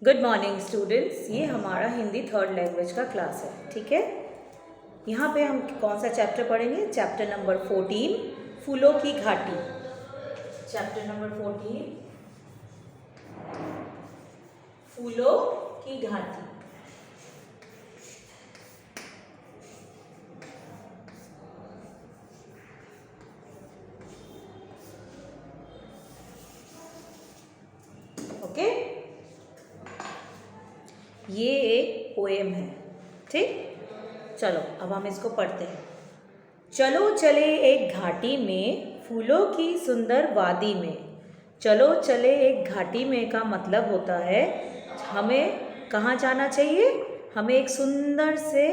Good morning students. ये हमारा Hindi third language का क्लास है। ठीक है, यहाँ पे हम कौन सा चैप्टर पढ़ेंगे? चैप्टर नंबर 14, फूलों की घाटी। चैप्टर नंबर 14, फूलों की घाटी। ओके, ये एक पोएम है। ठीक, चलो अब हम इसको पढ़ते हैं। चलो चले एक घाटी में, फूलों की सुंदर वादी में। चलो चले एक घाटी में का मतलब होता है हमें कहाँ जाना चाहिए? हमें एक सुंदर से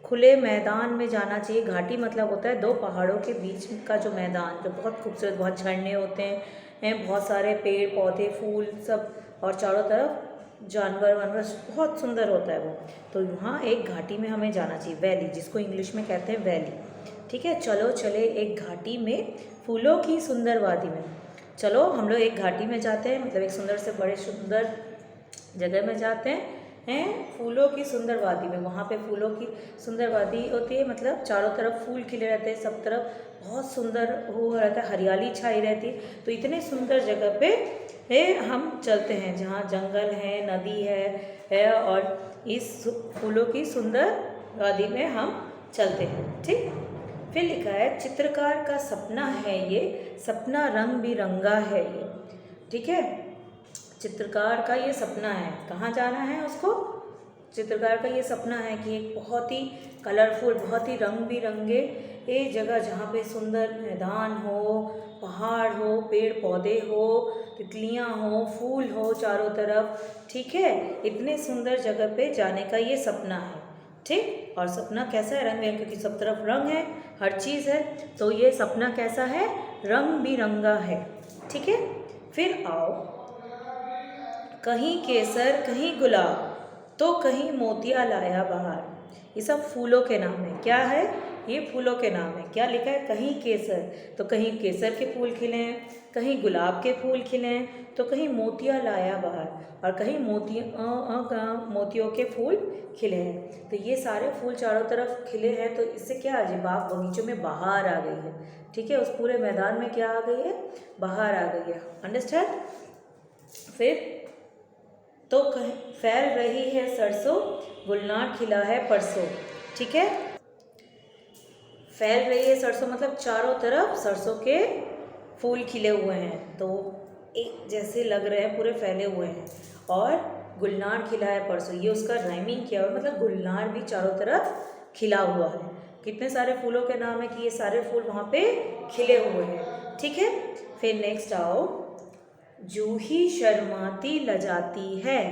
खुले मैदान में जाना चाहिए। घाटी मतलब होता है दो पहाड़ों के बीच का जो मैदान, जो बहुत खूबसूरत, बहुत झरने होते हैं, बहुत सारे पेड़ पौधे फूल सब, और चारों तरफ जानवर वानवर, बहुत सुंदर होता है वो। तो वहाँ एक घाटी में हमें जाना चाहिए, वैली, जिसको इंग्लिश में कहते हैं वैली। ठीक है, चलो चले एक घाटी में, फूलों की सुंदर वादी में। चलो हम लोग एक घाटी में जाते हैं, मतलब एक सुंदर से बड़े सुंदर जगह में जाते हैं फूलों की सुंदर वादी में। वहाँ पे फूलों की सुंदर वादी होती है, मतलब चारों तरफ फूल खिले रहते हैं, सब तरफ बहुत सुंदर हो रहता है, हरियाली छाई रहती है। तो इतने सुंदर जगह पे हम चलते हैं जहाँ जंगल है, नदी है और इस फूलों की सुंदर वादी में हम चलते हैं। ठीक, फिर लिखा है चित्रकार का सपना है ये, सपना रंग बिरंगा है ये। ठीक है, चित्रकार का ये सपना है, कहाँ जाना है उसको? चित्रकार का ये सपना है कि एक बहुत ही कलरफुल, बहुत ही रंग बिरंगे ये जगह, जहाँ पे सुंदर मैदान हो, पहाड़ हो, पेड़ पौधे हो, तितलियाँ हो, फूल हो चारों तरफ। ठीक है, इतने सुंदर जगह पे जाने का ये सपना है। ठीक, और सपना कैसा है? रंग बिरंगा, क्योंकि सब तरफ रंग है, हर चीज़ है, तो ये सपना कैसा है? रंग बिरंगा है। ठीक है, फिर आओ, कहीं केसर कहीं गुलाब, तो कहीं मोतिया लाया बहार। ये सब फूलों के नाम है। क्या है? ये फूलों के नाम है। क्या लिखा है? कहीं केसर, तो कहीं केसर के फूल खिले हैं, कहीं गुलाब के फूल खिले हैं, तो कहीं मोतिया लाया बहार, और कहीं मोतियों के फूल खिले हैं। तो ये सारे फूल चारों तरफ खिले हैं, तो इससे क्या है? बाग बगीचों में बहार आ गई है। ठीक है, उस पूरे मैदान में क्या आ गई है? बहार आ गई है। अंडरस्टैंड? फिर तो फैल रही है सरसों, गुलनार खिला है परसों। ठीक है, फैल रही है सरसों मतलब चारों तरफ सरसों के फूल खिले हुए हैं, तो एक जैसे लग रहे हैं, पूरे फैले हुए हैं। और गुलनार खिला है परसों, ये उसका राइमिंग किया हुआ, मतलब गुलनार भी चारों तरफ खिला हुआ है। कितने सारे फूलों के नाम है कि ये सारे फूल वहाँ पे खिले हुए हैं। ठीक है, फिर नेक्स्ट आओ, जूही शर्माती लजाती है।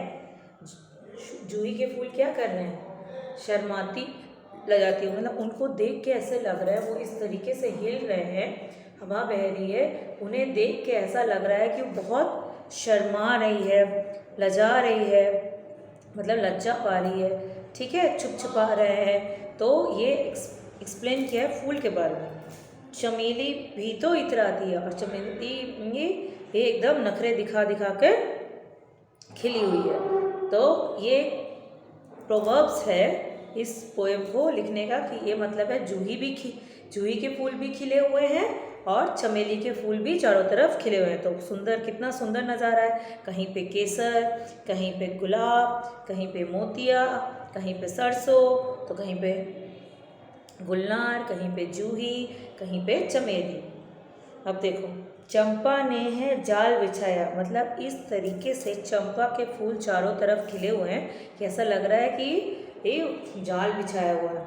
जूही के फूल क्या कर रहे हैं? शर्माती लजाती है, मतलब उनको देख के ऐसे लग रहा है, वो इस तरीके से हिल रहे हैं, हवा बह रही है, उन्हें देख के ऐसा लग रहा है कि वो बहुत शर्मा रही है, लजा रही है, मतलब लज्जा पा रही है। ठीक है, छुप छुपा रहे हैं। तो ये एक्सप्लेन किया है फूल के बारे में। चमेली भी तो इतराती है, और चमेली ये एकदम नखरे दिखा दिखा कर खिली हुई है। तो ये प्रोवर्ब्स है इस पोएम को लिखने का, कि ये मतलब है जूही के फूल भी खिले हुए हैं और चमेली के फूल भी चारों तरफ खिले हुए हैं। तो सुंदर, कितना सुंदर नज़ारा है। कहीं पे केसर, कहीं पे गुलाब, कहीं पे मोतिया, कहीं पे सरसों, तो कहीं पे गुलनार, कहीं पे जूही, कहीं पे चमेली। अब देखो, चंपा ने है जाल बिछाया, मतलब इस तरीके से चंपा के फूल चारों तरफ खिले हुए हैं कि ऐसा लग रहा है कि ये जाल बिछाया हुआ है,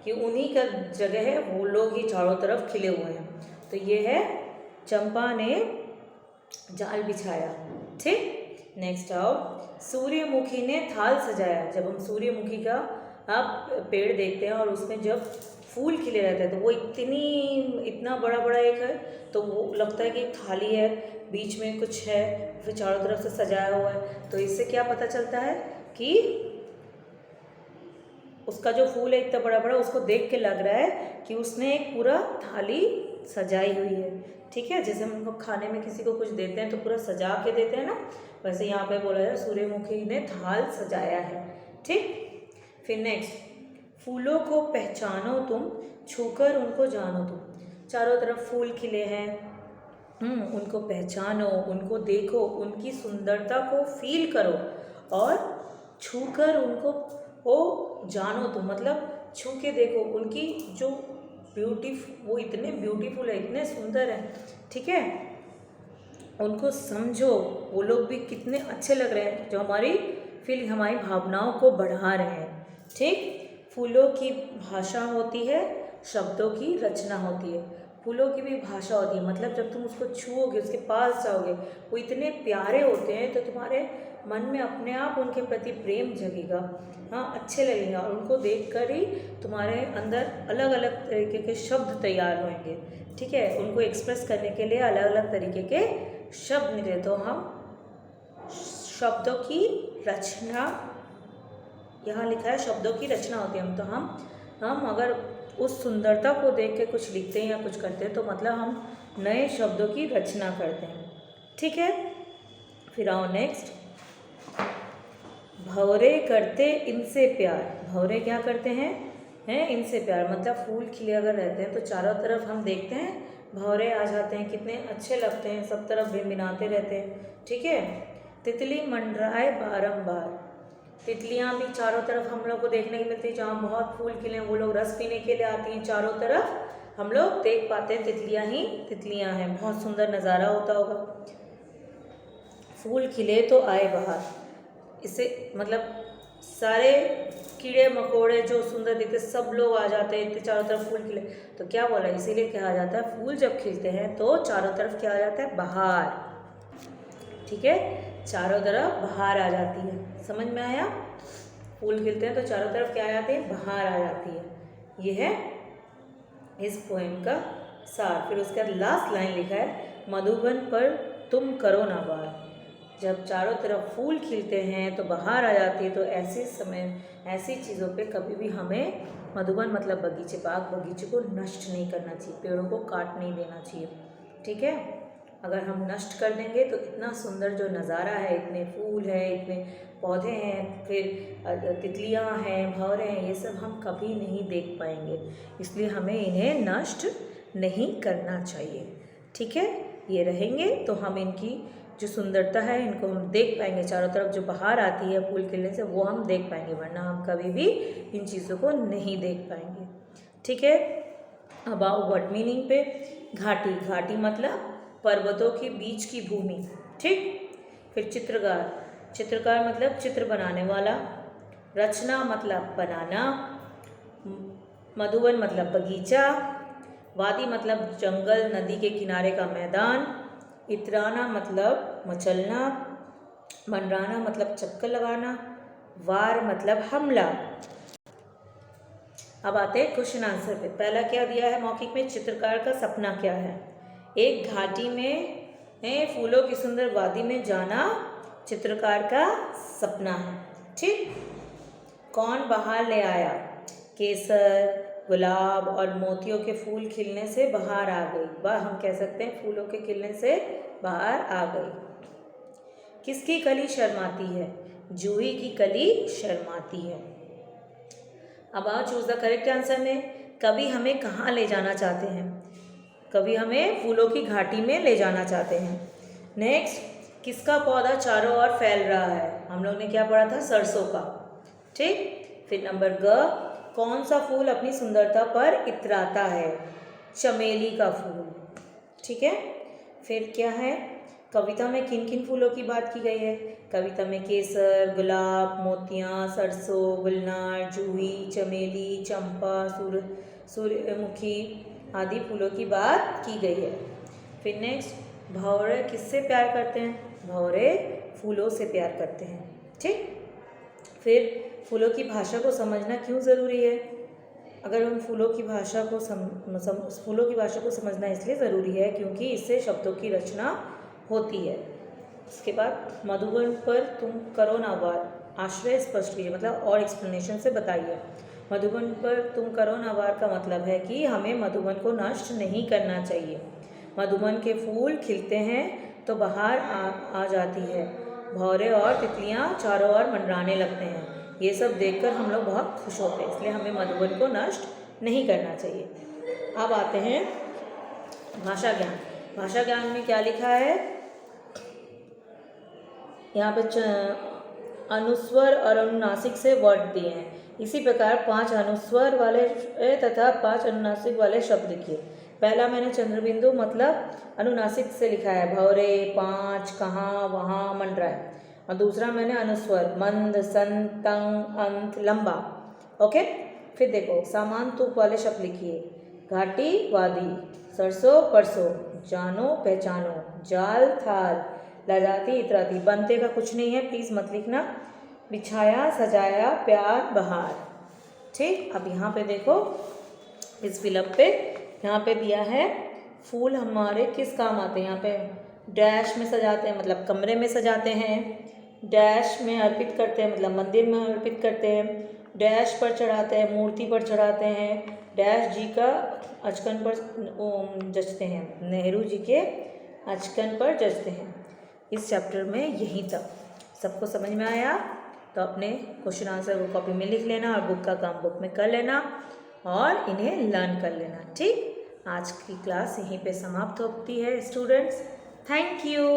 कि उन्हीं का जगह है, वो लोग ही चारों तरफ खिले हुए हैं। तो ये है चंपा ने जाल बिछाया। ठीक, नेक्स्ट आओ, सूर्यमुखी ने थाल सजाया। जब हम सूर्यमुखी का आप पेड़ देखते हैं और उसमें जब फूल खिले रहते हैं, तो वो इतना बड़ा बड़ा एक है, तो वो लगता है कि एक थाली है, बीच में कुछ है, फिर चारों तरफ से सजाया हुआ है। तो इससे क्या पता चलता है कि उसका जो फूल है इतना बड़ा बड़ा, उसको देख के लग रहा है कि उसने एक पूरा थाली सजाई हुई है। ठीक है, जैसे हम उनको खाने में किसी को कुछ देते हैं तो पूरा सजा के देते हैं ना, वैसे यहाँ पे बोला है सूर्यमुखी ने थाल सजाया है। ठीक, फिर नेक्स्ट, फूलों को पहचानो तुम, छूकर उनको जानो तुम। चारों तरफ फूल खिले हैं, उनको पहचानो, उनको देखो, उनकी सुंदरता को फील करो और छूकर उनको वो जानो तुम, मतलब छू के देखो उनकी जो वो इतने ब्यूटीफुल है, इतने सुंदर हैं। ठीक है, उनको समझो, वो लोग भी कितने अच्छे लग रहे हैं, जो हमारी भावनाओं को बढ़ा रहे हैं। ठीक, फूलों की भाषा होती है, शब्दों की रचना होती है। फूलों की भी भाषा होती है, मतलब जब तुम उसको छुओगे, उसके पास जाओगे, वो इतने प्यारे होते हैं तो तुम्हारे मन में अपने आप उनके प्रति प्रेम जगेगा। हाँ, अच्छे लगेंगे और उनको देखकर ही तुम्हारे अंदर अलग अलग तरीके के शब्द तैयार होंगे। ठीक है, उनको एक्सप्रेस करने के लिए अलग अलग तरीके के शब्द निकले, तो हम शब्दों की रचना, यहाँ लिखा है शब्दों की रचना होती है। तो हम अगर उस सुंदरता को देख के कुछ लिखते हैं या कुछ करते हैं तो मतलब हम नए शब्दों की रचना करते हैं। ठीक है, फिर आओ नेक्स्ट, भंवरे करते इनसे प्यार। भंवरे क्या करते हैं इनसे प्यार, मतलब फूल खिले अगर रहते हैं तो चारों तरफ हम देखते हैं भंवरे आ जाते हैं, कितने अच्छे लगते हैं, सब तरफ भिनभिनाते रहते हैं। ठीक है, तितली मंडराए बारंबार। तितलियाँ भी चारों तरफ हम लोग को देखने को मिलती है, जहाँ बहुत फूल खिले हैं वो लोग रस पीने के लिए आती हैं। चारों तरफ हम लोग देख पाते हैं तितलियाँ ही तितलियाँ हैं, बहुत सुंदर नज़ारा होता होगा। फूल खिले तो आए बहार, इससे मतलब सारे कीड़े मकोड़े जो सुंदर दिखते सब लोग आ जाते हैं, इतने चारों तरफ फूल खिले। तो क्या बोला, इसीलिए कहा जाता है फूल जब खिलते हैं तो चारों तरफ क्या आ जाता है, बहार। ठीक है, चारों तरफ बहार आ जाती है। समझ में आया, फूल खिलते हैं तो चारों तरफ क्या आ जाती है, बहार आ जाती है। ये है इस पोएम का सार। फिर उसके बाद लास्ट लाइन लिखा है, मधुबन पर तुम करो ना वार। जब चारों तरफ फूल खिलते हैं तो बहार आ जाती है, तो ऐसे समय ऐसी चीज़ों पे कभी भी हमें, मधुबन मतलब बगीचे, बाग बगीचे को नष्ट नहीं करना चाहिए, पेड़ों को काट नहीं देना चाहिए। ठीक है, अगर हम नष्ट कर देंगे तो इतना सुंदर जो नज़ारा है, इतने फूल हैं, इतने पौधे हैं, फिर तितलियाँ हैं, भंवरे हैं, ये सब हम कभी नहीं देख पाएंगे। इसलिए हमें इन्हें नष्ट नहीं करना चाहिए। ठीक है, ये रहेंगे तो हम इनकी जो सुंदरता है इनको हम देख पाएंगे, चारों तरफ जो बहार आती है फूल खिलने से वो हम देख पाएंगे, वरना हम कभी भी इन चीज़ों को नहीं देख पाएंगे। ठीक है, अब आओ वर्ड मीनिंग पे। घाटी, घाटी मतलब पर्वतों के बीच की भूमि। ठीक, फिर चित्रकार, चित्रकार मतलब चित्र बनाने वाला। रचना मतलब बनाना। मधुवन मतलब बगीचा। वादी मतलब जंगल, नदी के किनारे का मैदान। इतराना मतलब मचलना। मंडराना मतलब चक्कर लगाना। वार मतलब हमला। अब आते हैं क्वेश्चन आंसर पे। पहला क्या दिया है मौखिक में, चित्रकार का सपना क्या है। एक घाटी में फूलों की सुंदर वादी में जाना चित्रकार का सपना है। ठीक, कौन बहार ले आया, केसर, गुलाब और मोतियों के फूल खिलने से बहार आ गई। वह हम कह सकते हैं फूलों के खिलने से बहार आ गई। किसकी कली शर्माती है, जूही की कली शर्माती है। अब आओ चूज द करेक्ट आंसर में। कवि हमें कहाँ ले जाना चाहते हैं, कवि हमें फूलों की घाटी में ले जाना चाहते हैं। नेक्स्ट, किसका पौधा चारों ओर फैल रहा है, हम लोग ने क्या पढ़ा था, सरसों का। ठीक, फिर नंबर ग, कौन सा फूल अपनी सुंदरता पर इतराता है, चमेली का फूल। ठीक है, फिर क्या है, कविता में किन किन फूलों की बात की गई है। कविता में केसर, गुलाब, मोतियाँ, सरसों, गुलनार, जूही, चमेली, चंपा, सूर्यमुखी आदि फूलों की बात की गई है। फिर नेक्स्ट, भंवरे किससे प्यार करते हैं, भंवरे फूलों से प्यार करते हैं। ठीक, फिर फूलों की भाषा को समझना क्यों ज़रूरी है। अगर हम फूलों की भाषा को समझना इसलिए ज़रूरी है क्योंकि इससे शब्दों की रचना होती है। उसके बाद मधुबन पर तुम करो ना वार, आश्रय स्पष्ट कीजिए, मतलब और एक्सप्लेनेशन से बताइए। मधुबन पर तुम करो ना वार का मतलब है कि हमें मधुबन को नष्ट नहीं करना चाहिए। मधुबन के फूल खिलते हैं तो बहार आ जाती है। भौरे और तितलियां चारों ओर मंडराने लगते हैं। ये सब देखकर हम लोग बहुत खुश होते हैं, इसलिए हमें मधुबन को नष्ट नहीं करना चाहिए। अब आते हैं भाषा ज्ञान। भाषा ज्ञान में क्या लिखा है? यहाँ पे अनुस्वर और अनुनासिक से वर्ड दिए हैं। इसी प्रकार 5 अनुस्वर वाले तथा 5 अनुनासिक वाले शब्द लिखिए। पहला मैंने चंद्रबिंदु मतलब अनुनासिक से लिखा है, भौरे, 5, कहाँ, वहाँ, मंडराए। और दूसरा मैंने अनुस्वर, मंद, सन, तंग, अंत, लंबा। ओके, फिर देखो सामान तुक वाले शब्द लिखिए। घाटी, वादी, सरसों, परसों, जानो, पहचानो, जाल, थाल, लजाती, इतराती। बनते का कुछ नहीं है, प्लीज़ मत लिखना। बिछाया, सजाया, प्यार, बहार। ठीक, अब यहाँ पे देखो इस फिलअप पे यहाँ पे दिया है फूल हमारे किस काम आते हैं। यहाँ पे डैश में सजाते हैं मतलब कमरे में सजाते हैं, डैश में अर्पित करते हैं मतलब मंदिर में अर्पित करते हैं, डैश पर चढ़ाते हैं मूर्ति पर चढ़ाते हैं, डैश जी का अचकन पर जचते हैं, नेहरू जी के अचकन पर जचते हैं। इस चैप्टर में यहीं तक। सबको समझ में आया? तो अपने क्वेश्चन आंसर को कॉपी में लिख लेना और बुक का काम बुक में कर लेना और इन्हें लर्न कर लेना। ठीक, आज की क्लास यहीं पे समाप्त होती है स्टूडेंट्स। Thank you.